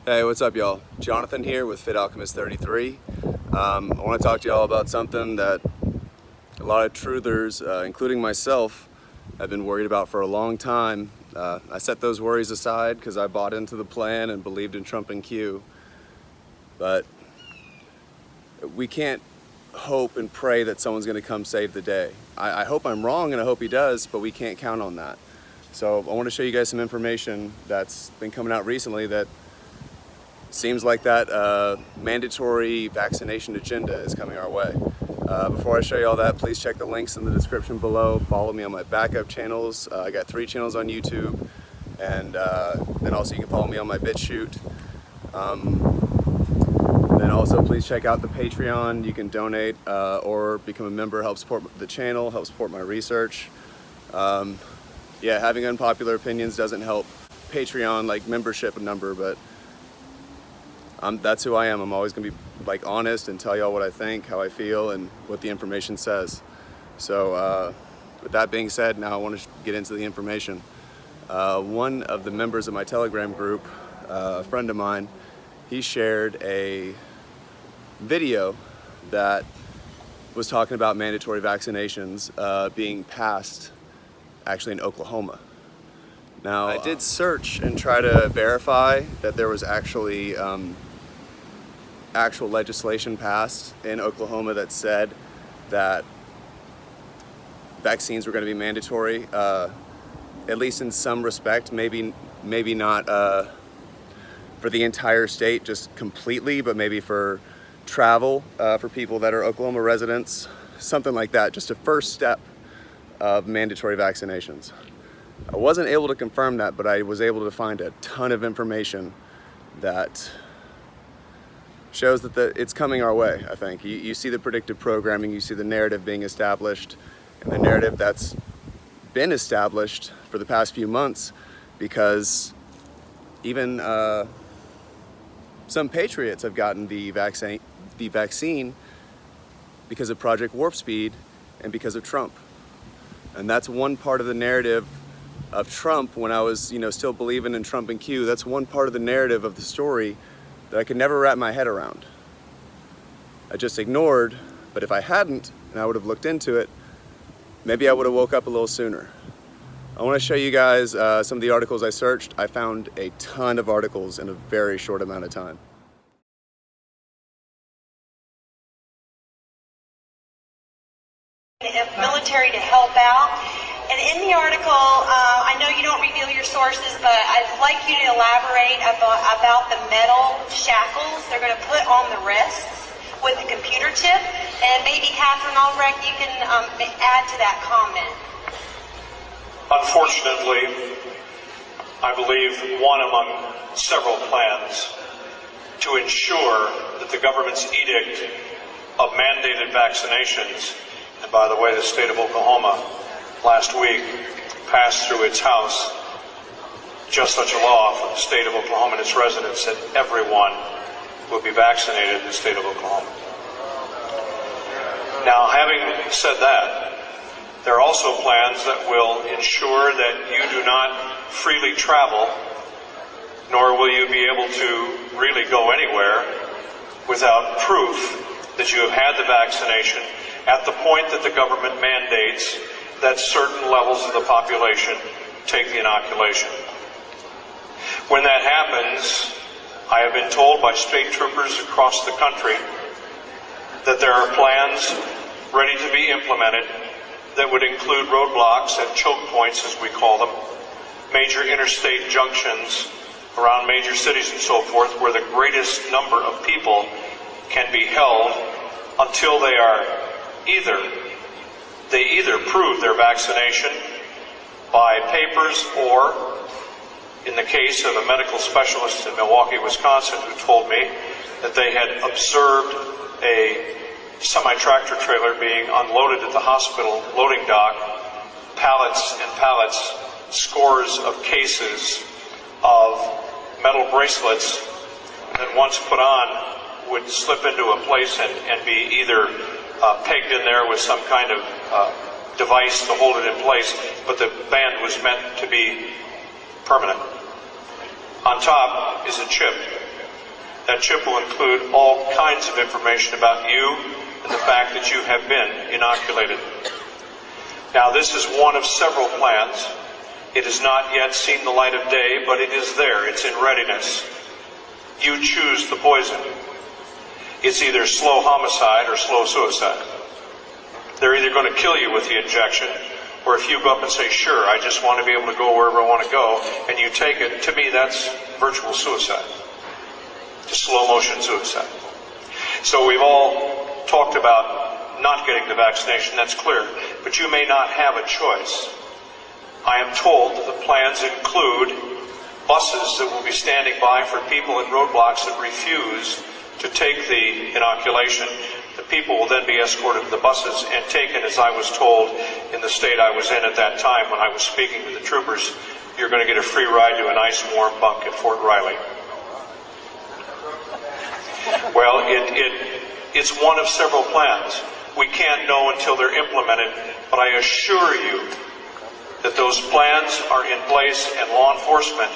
Hey, what's up, y'all? Jonathan here with Fit Alchemist 33. I want to talk to y'all about something that a lot of truthers, including myself, have been worried about for a long time. I set those worries aside because I bought into the plan and believed in Trump and Q. But we can't hope and pray that someone's going to come save the day. I hope I'm wrong and I hope he does, but we can't count on that. So I want to show you guys some information that's been coming out recently that seems like that mandatory vaccination agenda is coming our way. Before I show you all that, please check the links in the description below. Follow me on my backup channels. I got 3 channels on YouTube, and then also you can follow me on my Bitchute. Then also please check out the Patreon. You can donate or become a member, help support the channel, help support my research. Yeah, having unpopular opinions doesn't help Patreon like membership number, but that's who I am. I'm always gonna be like honest and tell y'all what I think, how I feel, and what the information says. So with that being said, now I want to get into the information. One of the members of my Telegram group, a friend of mine, he shared a video that was talking about mandatory vaccinations being passed actually in Oklahoma. Now, I did search and try to verify that there was actually actual legislation passed in Oklahoma that said that vaccines were going to be mandatory, at least in some respect, maybe not for the entire state just completely, but maybe for travel for people that are Oklahoma residents, something like that, just a first step of mandatory vaccinations. I wasn't able to confirm that, but I was able to find a ton of information that shows that it's coming our way, I think. You see the predictive programming, you see the narrative being established, and the narrative that's been established for the past few months, because even some patriots have gotten the vaccine because of Project Warp Speed and because of Trump. And that's one part of the narrative of Trump when I was, still believing in Trump and Q. That's one part of the narrative of the story that I could never wrap my head around. I just ignored, but if I hadn't, and I would have looked into it, maybe I would have woke up a little sooner. I want to show you guys some of the articles I searched. I found a ton of articles in a very short amount of time. Military to help out. And in the article, I know you don't reveal your sources, but I'd like you to elaborate about the metal shackles they're going to put on the wrists with the computer chip. And maybe Catherine Albrecht, you can add to that comment. Unfortunately, I believe one among several plans to ensure that the government's edict of mandated vaccinations, and by the way, the state of Oklahoma last week passed through its House just such a law for the state of Oklahoma and its residents that everyone will be vaccinated in the state of Oklahoma. Now, having said that, there are also plans that will ensure that you do not freely travel, nor will you be able to really go anywhere without proof that you have had the vaccination at the point that the government mandates that certain levels of the population take the inoculation. When that happens, I have been told by state troopers across the country that there are plans ready to be implemented that would include roadblocks and choke points, as we call them, major interstate junctions around major cities and so forth, where the greatest number of people can be held until they are either prove their vaccination by papers, or in the case of a medical specialist in Milwaukee, Wisconsin, who told me that they had observed a semi-tractor trailer being unloaded at the hospital loading dock, pallets and pallets, scores of cases of metal bracelets that once put on would slip into a place and be either pegged in there with some kind of device to hold it in place, but the band was meant to be permanent. On top is a chip That chip will include all kinds of information about you and the fact that you have been inoculated. Now, this is one of several plans. It has not yet seen the light of day, but it is there. It's in readiness. You choose the poison. It's either slow homicide or slow suicide. They're either going to kill you with the injection, or if you go up and say, sure, I just want to be able to go wherever I want to go, and you take it, to me that's virtual suicide. Just slow motion suicide. So we've all talked about not getting the vaccination, that's clear, but you may not have a choice. I am told that the plans include buses that will be standing by for people at roadblocks that refuse to take the inoculation. The people will then be escorted to the buses and taken, as I was told in the state I was in at that time when I was speaking to the troopers, you're going to get a free ride to a nice warm bunk at Fort Riley. Well, it's one of several plans. We can't know until they're implemented, but I assure you that those plans are in place and law enforcement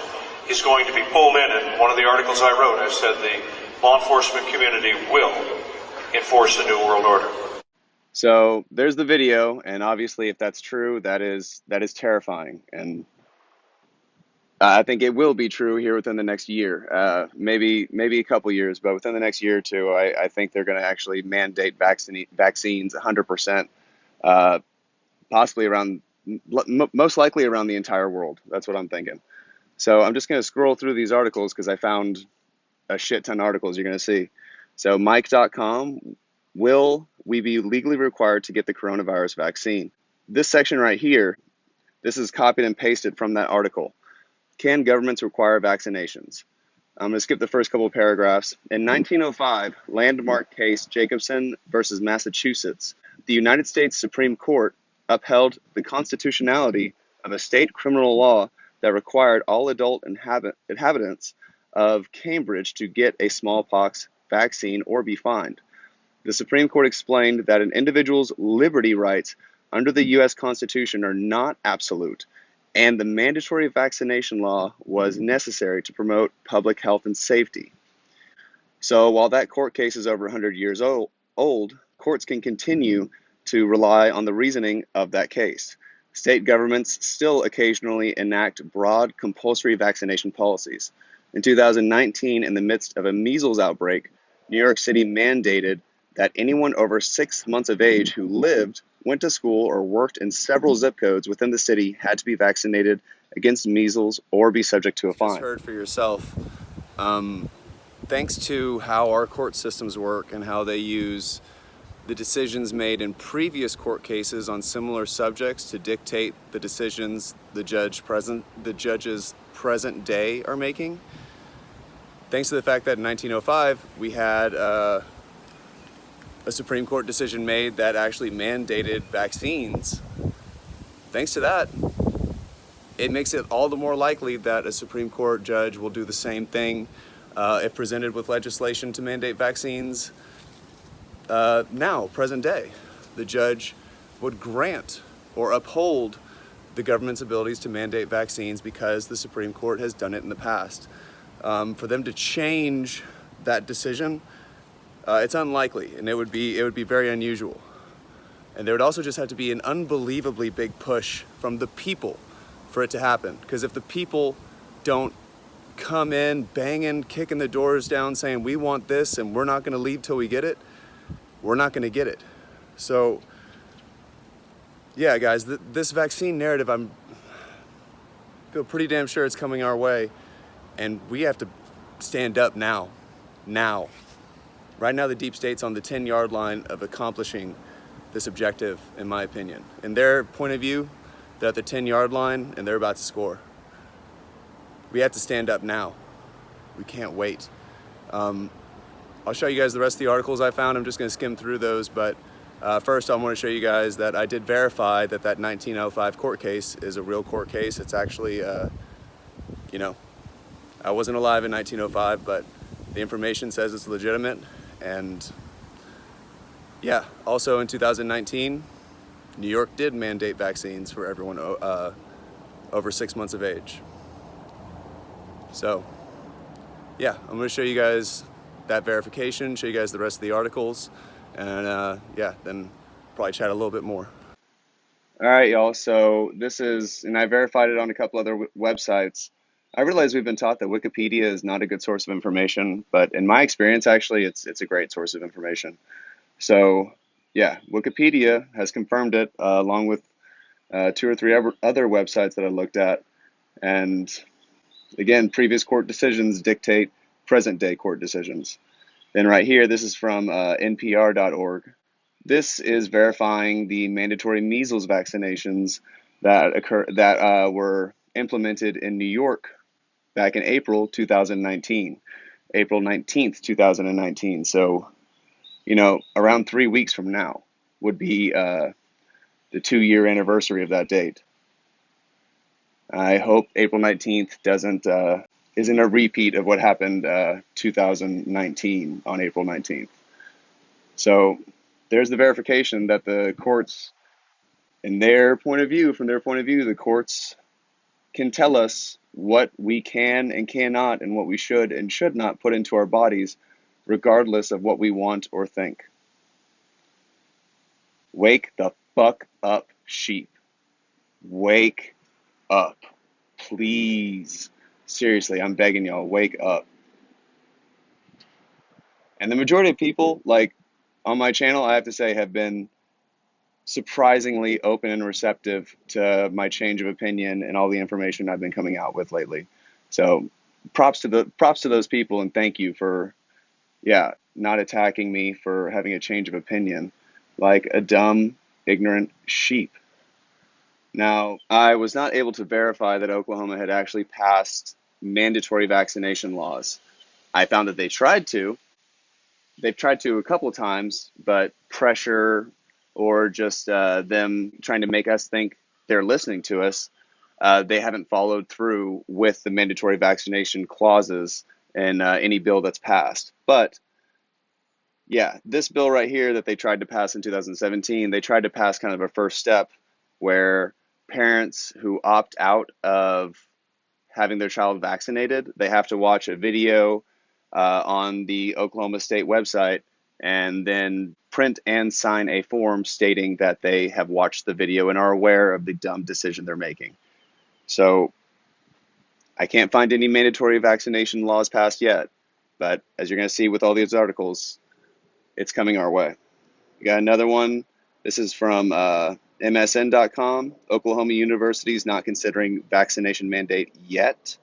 is going to be pulled in. And one of the articles I wrote, I said the law enforcement community will enforce the New World Order. So there's the video, and obviously if that's true, that is terrifying. And I think it will be true here within the next year, maybe a couple years, but within the next year or two, I think they're going to actually mandate vaccines 100%, possibly around, most likely around the entire world. That's what I'm thinking. So I'm just going to scroll through these articles because I found a shit ton of articles you're going to see. So Mike.com, will we be legally required to get the coronavirus vaccine? This section right here, this is copied and pasted from that article. Can governments require vaccinations? I'm going to skip the first couple of paragraphs. In 1905, landmark case Jacobson versus Massachusetts, the United States Supreme Court upheld the constitutionality of a state criminal law that required all adult inhabitants of Cambridge to get a smallpox vaccine or be fined. The Supreme Court explained that an individual's liberty rights under the U.S. Constitution are not absolute, and the mandatory vaccination law was necessary to promote public health and safety. So while that court case is over 100 years old, courts can continue to rely on the reasoning of that case. State governments still occasionally enact broad compulsory vaccination policies. In 2019, in the midst of a measles outbreak, New York City mandated that anyone over 6 months of age who lived, went to school, or worked in several zip codes within the city had to be vaccinated against measles or be subject to a fine. You just heard for yourself. Thanks to how our court systems work and how they use the decisions made in previous court cases on similar subjects to dictate the decisions the judges present day are making. Thanks to the fact that in 1905 we had a Supreme Court decision made that actually mandated vaccines. Thanks to that, it makes it all the more likely that a Supreme Court judge will do the same thing if presented with legislation to mandate vaccines. Now, present day, the judge would grant or uphold the government's abilities to mandate vaccines because the Supreme Court has done it in the past. For them to change that decision, it's unlikely, and it would be very unusual. And there would also just have to be an unbelievably big push from the people for it to happen. Because if the people don't come in banging, kicking the doors down, saying we want this and we're not going to leave till we get it, we're not going to get it. So, yeah, guys, this vaccine narrative, I feel pretty damn sure it's coming our way, and we have to stand up now. Right now, the deep state's on the 10-yard line of accomplishing this objective, in my opinion. In their point of view, they're at the 10-yard line and they're about to score. We have to stand up now. We can't wait. I'll show you guys the rest of the articles I found. I'm just going to skim through those, but first I want to show you guys that I did verify that 1905 court case is a real court case. It's actually, I wasn't alive in 1905, but the information says it's legitimate. And yeah, also in 2019, New York did mandate vaccines for everyone over 6 months of age. So yeah, I'm going to show you guys that verification, show you guys the rest of the articles, and yeah, then probably chat a little bit more. All right, y'all. So this is, and I verified it on a couple other websites. I realize we've been taught that Wikipedia is not a good source of information, but in my experience, actually, it's a great source of information. So yeah, Wikipedia has confirmed it, along with 2 or 3 other websites that I looked at. And again, previous court decisions dictate present day court decisions. Then right here, this is from npr.org. This is verifying the mandatory measles vaccinations that were implemented in New York back in April 2019, April 19th, 2019. So, around 3 weeks from now would be the 2-year anniversary of that date. I hope April 19th isn't a repeat of what happened 2019 on April 19th. So there's the verification that the courts, from their point of view, the courts can tell us what we can and cannot and what we should and should not put into our bodies, regardless of what we want or think. Wake the fuck up, sheep. Wake up. Please. Seriously, I'm begging y'all, wake up. And the majority of people, like on my channel, I have to say, have been surprisingly open and receptive to my change of opinion and all the information I've been coming out with lately. So props to those people, and thank you for not attacking me for having a change of opinion like a dumb, ignorant sheep. Now, I was not able to verify that Oklahoma had actually passed mandatory vaccination laws. I found that they tried to. They've tried to a couple of times, but pressure or just them trying to make us think they're listening to us, they haven't followed through with the mandatory vaccination clauses in any bill that's passed. But yeah, this bill right here that they tried to pass in 2017, they tried to pass kind of a first step where parents who opt out of having their child vaccinated, they have to watch a video on the Oklahoma State website and then print and sign a form stating that they have watched the video and are aware of the dumb decision they're making. So I can't find any mandatory vaccination laws passed yet, but as you're going to see with all these articles, it's coming our way. We got another one. This is from MSN.com. Oklahoma University is not considering vaccination mandate yet.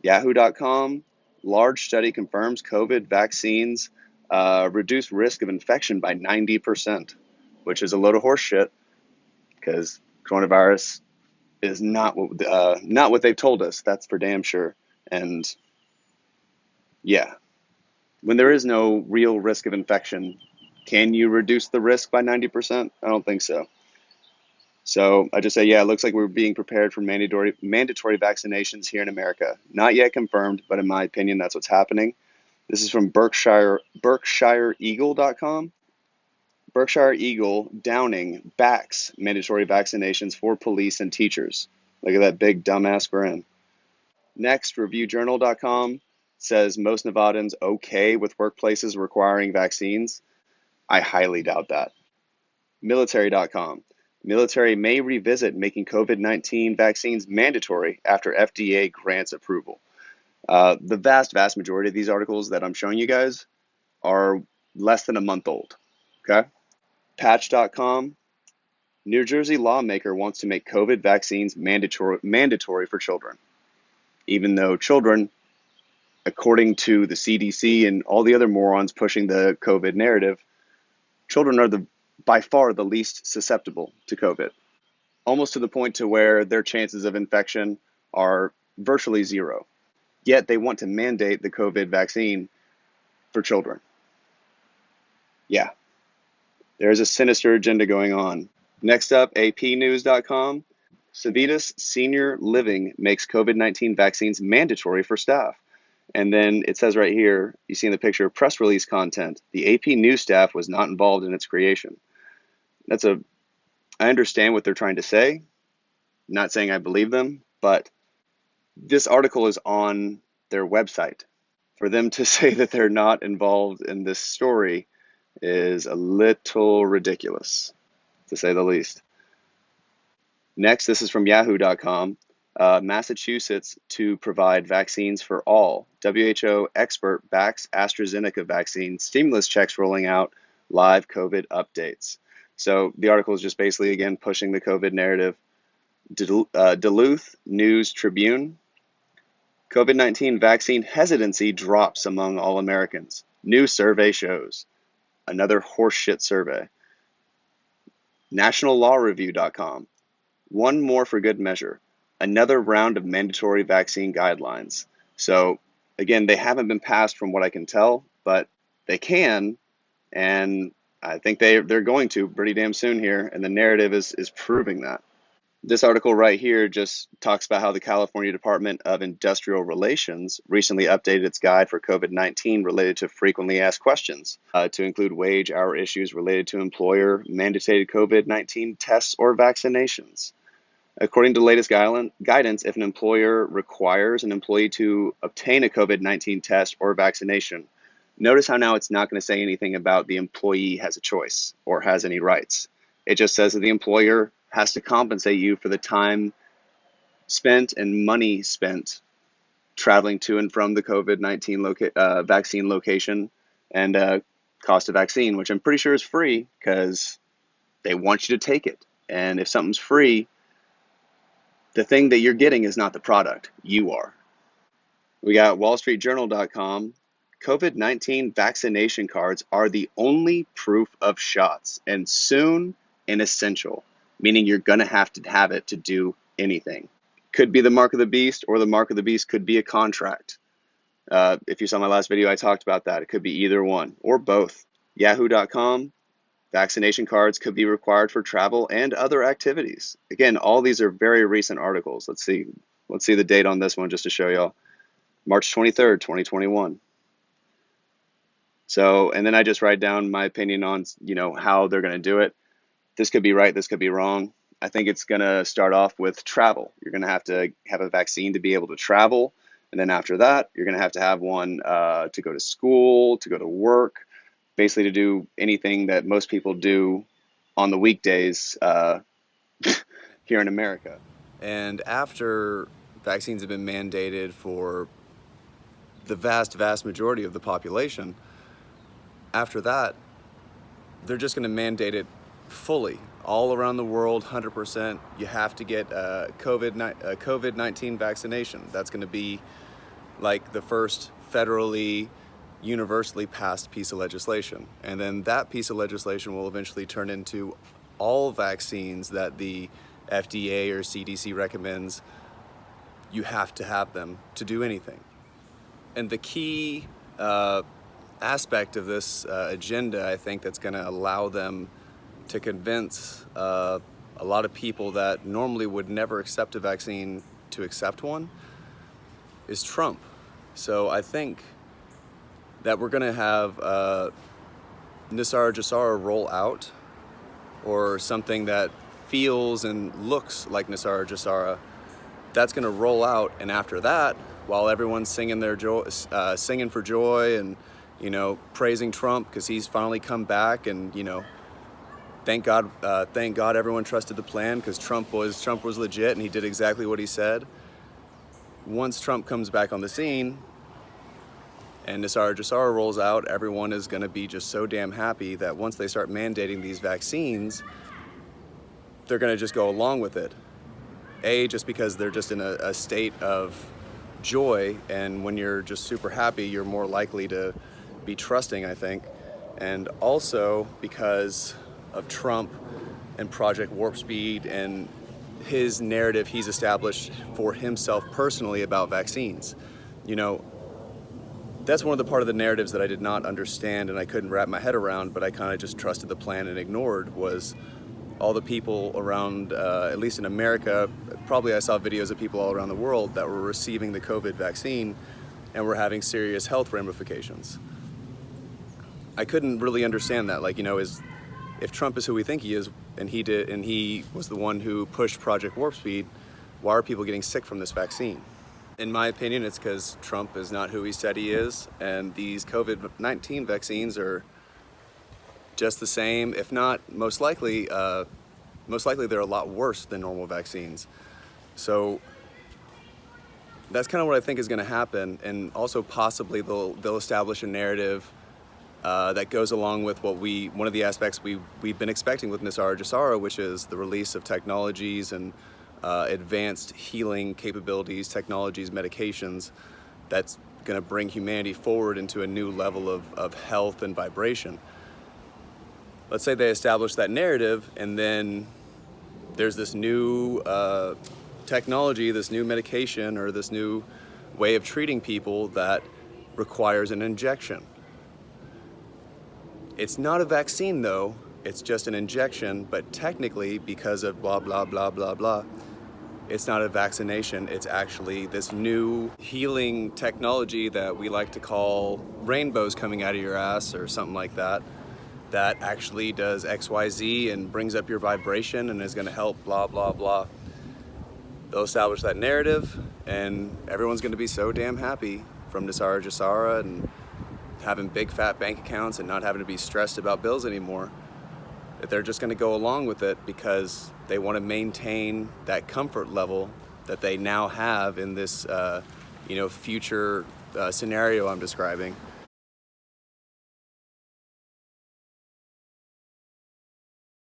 Yahoo.com. Large study confirms COVID vaccines reduce risk of infection by 90%, which is a load of horse shit because coronavirus is not what they've told us. That's for damn sure. And yeah, when there is no real risk of infection, can you reduce the risk by 90%? I don't think so. So I just say, yeah, it looks like we're being prepared for mandatory vaccinations here in America. Not yet confirmed, but in my opinion, that's what's happening. This is from BerkshireEagle.com. Berkshire Eagle Downing backs mandatory vaccinations for police and teachers. Look at that big dumbass grin. Next, ReviewJournal.com says most Nevadans okay with workplaces requiring vaccines. I highly doubt that. Military.com. Military may revisit making COVID-19 vaccines mandatory after FDA grants approval. The vast majority of these articles that I'm showing you guys are less than a month old. Okay? Patch.com. New Jersey lawmaker wants to make COVID vaccines mandatory for children. Even though children, according to the CDC and all the other morons pushing the COVID narrative, children are by far the least susceptible to COVID, almost to the point to where their chances of infection are virtually zero. Yet they want to mandate the COVID vaccine for children. Yeah, there's a sinister agenda going on. Next up, APnews.com. Civitas Senior Living makes COVID-19 vaccines mandatory for staff. And then it says right here, you see in the picture, press release content. The AP News staff was not involved in its creation. I understand what they're trying to say. Not saying I believe them, but this article is on their website. for them to say that they're not involved in this story is a little ridiculous, to say the least. Next, this is from yahoo.com. Massachusetts to provide vaccines for all. WHO expert backs AstraZeneca vaccine. Stimulus checks rolling out. Live COVID updates. So the article is just basically, again, pushing the COVID narrative. Duluth News Tribune. COVID-19 vaccine hesitancy drops among all Americans. New survey shows. Another horseshit survey. NationalLawReview.com. One more for good measure. Another round of mandatory vaccine guidelines. So again, they haven't been passed from what I can tell, but they can, and I think they're going to pretty damn soon here, and the narrative is proving that. This article right here just talks about how the California Department of Industrial Relations recently updated its guide for COVID-19 related to frequently asked questions to include wage hour issues related to employer mandated COVID-19 tests or vaccinations. According to the latest guidance, if an employer requires an employee to obtain a COVID-19 test or vaccination, notice how now it's not going to say anything about the employee has a choice or has any rights. It just says that the employer has to compensate you for the time spent and money spent traveling to and from the COVID-19 vaccine location and cost of vaccine, which I'm pretty sure is free because they want you to take it. And if something's free, the thing that you're getting is not the product, you are. We got wallstreetjournal.com. COVID-19 vaccination cards are the only proof of shots and soon an essential, meaning you're going to have it to do anything. Could be the mark of the beast, or the mark of the beast could be a contract. If you saw my last video, I talked about that. It could be either one or both. Yahoo.com. Vaccination cards could be required for travel and other activities. Again, all these are very recent articles. Let's see the date on this one just to show y'all. March 23rd, 2021. So, and then I just write down my opinion on, how they're going to do it. This could be right, this could be wrong. I think it's going to start off with travel. You're going to have a vaccine to be able to travel. And then after that, you're going to have one to go to school, to go to work, basically to do anything that most people do on the weekdays here in America. And after vaccines have been mandated for the vast majority of the population, after that, they're just going to mandate it fully all around the world, 100%. You have to get a COVID-19 vaccination. That's going to be like the first federally, universally passed piece of legislation. And then that piece of legislation will eventually turn into all vaccines that the FDA or CDC recommends. You have to have them to do anything. And the key aspect of this agenda, I think, that's going to allow them to convince a lot of people that normally would never accept a vaccine to accept one is Trump. So I think that we're going to have Nisara Jasara roll out, or something that feels and looks like Nisara Jasara. That's going to roll out, and after that, while everyone's singing their joy, singing for joy, and praising Trump because he's finally come back, and thank God everyone trusted the plan because Trump was legit and he did exactly what he said. Once Trump comes back on the scene and Nisara Jasara rolls out, everyone is going to be just so damn happy that once they start mandating these vaccines, they're going to just go along with it. Just because they're just in a state of joy, and when you're just super happy, you're more likely to be trusting, I think. And also because of Trump and Project Warp Speed and his narrative he's established for himself personally about vaccines. That's one of the part of the narratives that I did not understand and I couldn't wrap my head around, but I kind of just trusted the plan and ignored, was all the people around, at least in America, probably I saw videos of people all around the world that were receiving the COVID vaccine and were having serious health ramifications. I couldn't really understand that. If Trump is who we think he is, and he was the one who pushed Project Warp Speed, why are people getting sick from this vaccine? In my opinion, it's because Trump is not who he said he is, and these COVID-19 vaccines are just the same, if not most likely they're a lot worse than normal vaccines. So that's kind of what I think is going to happen, and also possibly they'll establish a narrative that goes along with one of the aspects we've been expecting with t0ry, which is the release of technologies and advanced healing capabilities, technologies, medications that's going to bring humanity forward into a new level of health and vibration. Let's say they establish that narrative, and then there's this new technology, this new medication, or this new way of treating people that requires an injection. It's not a vaccine though, it's just an injection, but technically, because of blah, blah, blah, blah, blah, it's not a vaccination. It's actually this new healing technology that we like to call rainbows coming out of your ass or something like that, that actually does XYZ and brings up your vibration and is gonna help blah, blah, blah. They'll establish that narrative, and everyone's gonna be so damn happy from t0ry and having big fat bank accounts and not having to be stressed about bills anymore, that they're just gonna go along with it because they wanna maintain that comfort level that they now have in this future scenario I'm describing.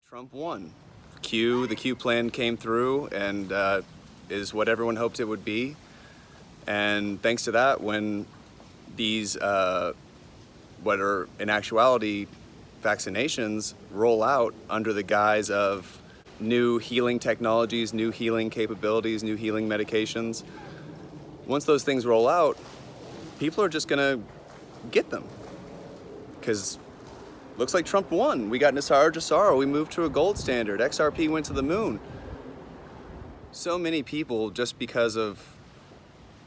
Trump won. The Q plan came through and is what everyone hoped it would be. And thanks to that, when these, what are in actuality vaccinations, roll out under the guise of new healing technologies, new healing capabilities, new healing medications, once those things roll out, people are just gonna get them. Because looks like Trump won. We got t0ry, we moved to a gold standard, XRP went to the moon. So many people, just because of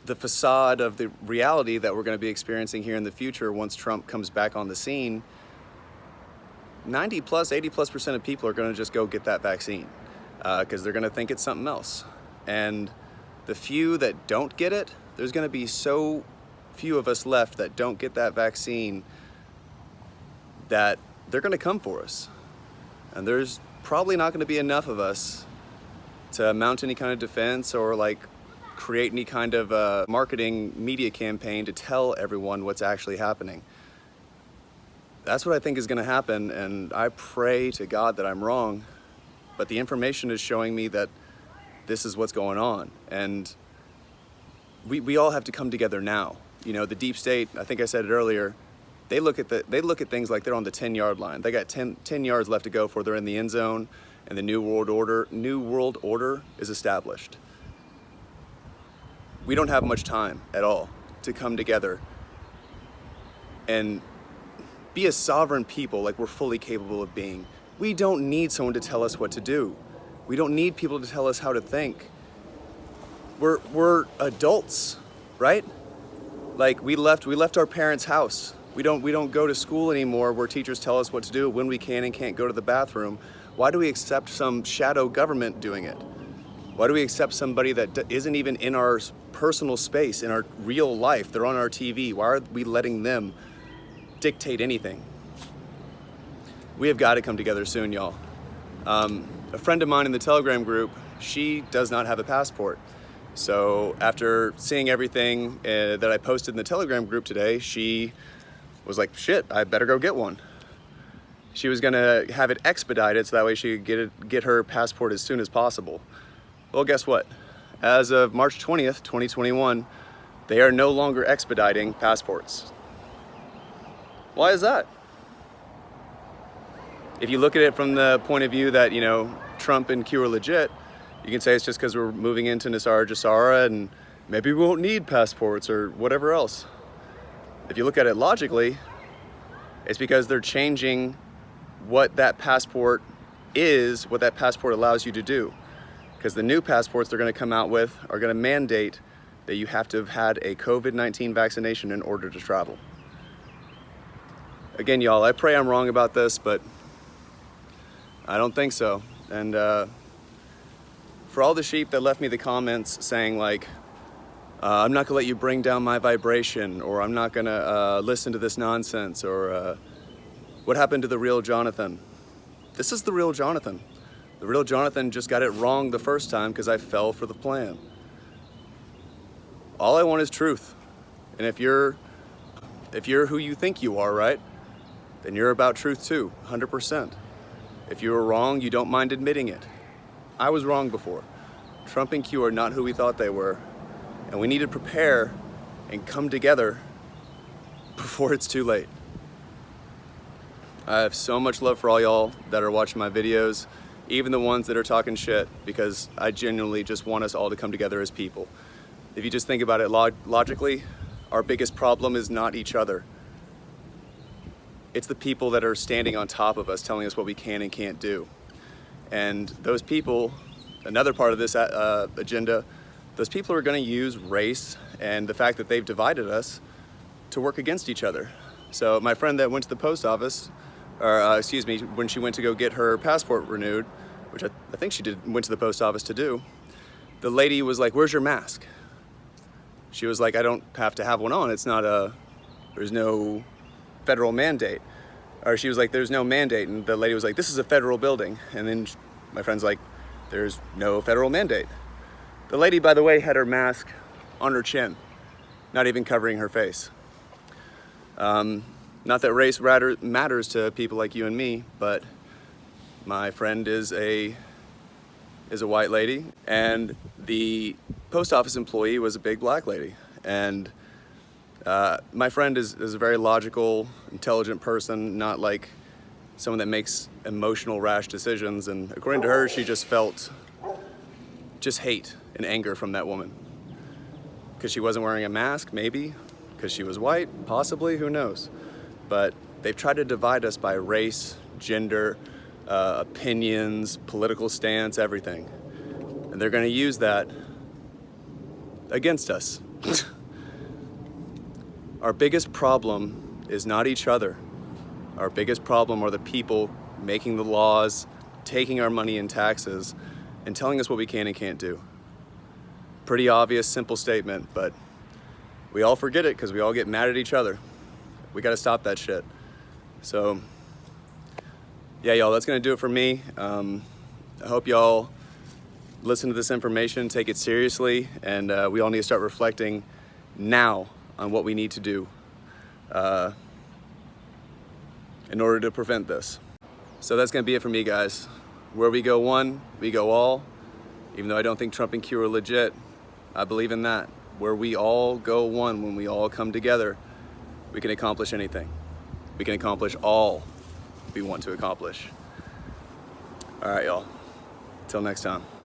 the facade of the reality that we're going to be experiencing here in the future once Trump comes back on the scene, 80+ % of people are going to just go get that vaccine because they're going to think it's something else. And the few that don't get it, there's going to be so few of us left that don't get that vaccine that they're going to come for us. And there's probably not going to be enough of us to mount any kind of defense or like create any kind of marketing media campaign to tell everyone what's actually happening. That's what I think is going to happen, and I pray to God that I'm wrong, but the information is showing me that this is what's going on, and we all have to come together now. You know, the deep state, I think I said it earlier, they look at things like they're on the 10-yard line. They got 10 yards left to go before they're in the end zone, and the New World Order is established. We don't have much time at all to come together and be a sovereign people like we're fully capable of being. We don't need someone to tell us what to do. We don't need people to tell us how to think. We're adults, right? Like we left our parents' house. We don't go to school anymore where teachers tell us what to do, when we can and can't go to the bathroom. Why do we accept some shadow government doing it? Why do we accept somebody that isn't even in our personal space, in our real life? They're on our TV. Why are we letting them dictate anything? We have got to come together soon, y'all. A friend of mine in the Telegram group, she does not have a passport. So after seeing everything that I posted in the Telegram group today, she was like, shit, I better go get one. She was gonna have it expedited so that way she could get her passport as soon as possible. Well, guess what? As of March 20th, 2021, they are no longer expediting passports. Why is that? If you look at it from the point of view that, you know, Trump and Q are legit, you can say it's just because we're moving into t0ry and maybe we won't need passports or whatever else. If you look at it logically, it's because they're changing what that passport is, what that passport allows you to do. Because the new passports they're going to come out with are going to mandate that you have to have had a COVID-19 vaccination in order to travel. Again, y'all, I pray I'm wrong about this, but I don't think so. And for all the sheep that left me the comments saying like, I'm not gonna let you bring down my vibration, or I'm not gonna listen to this nonsense, or what happened to the real Jonathan? This is the real Jonathan. The real Jonathan just got it wrong the first time because I fell for the plan. All I want is truth. And if you're who you think you are, right, then you're about truth too, 100%. If you were wrong, you don't mind admitting it. I was wrong before. Trump and Q are not who we thought they were. And we need to prepare and come together before it's too late. I have so much love for all y'all that are watching my videos, even the ones that are talking shit, because I genuinely just want us all to come together as people. If you just think about it logically, our biggest problem is not each other. It's the people that are standing on top of us telling us what we can and can't do. And those people, another part of this agenda, those people are going to use race and the fact that they've divided us to work against each other. So my friend that went to the post office, or excuse me, when she went to go get her passport renewed, which I think she went to the post office to do, the lady was like, "Where's your mask?" She was like, "I don't have to have one on. It's not there's no federal mandate." Or she was like, "There's no mandate." And the lady was like, "This is a federal building." And then my friend's like, "There's no federal mandate." The lady, by the way, had her mask on her chin, not even covering her face. Not that race matters to people like you and me, but my friend is a white lady, and the post office employee was a big black lady. And my friend is a very logical, intelligent person, not like someone that makes emotional, rash decisions. And according to her, she just felt hate and anger from that woman. Because she wasn't wearing a mask, maybe. Because she was white, possibly, who knows. But they've tried to divide us by race, gender, opinions, political stance, everything. And they're gonna use that against us. Our biggest problem is not each other. Our biggest problem are the people making the laws, taking our money in taxes, and telling us what we can and can't do. Pretty obvious, simple statement, but we all forget it because we all get mad at each other. We gotta stop that shit. So, yeah, y'all, that's gonna do it for me. I hope y'all listen to this information, take it seriously, and we all need to start reflecting now on what we need to do in order to prevent this. So that's gonna be it for me, guys. Where we go one, we go all. Even though I don't think Trump and Q are legit, I believe in that. Where we all go one, when we all come together, we can accomplish anything. We can accomplish all we want to accomplish. All right, y'all. Till next time.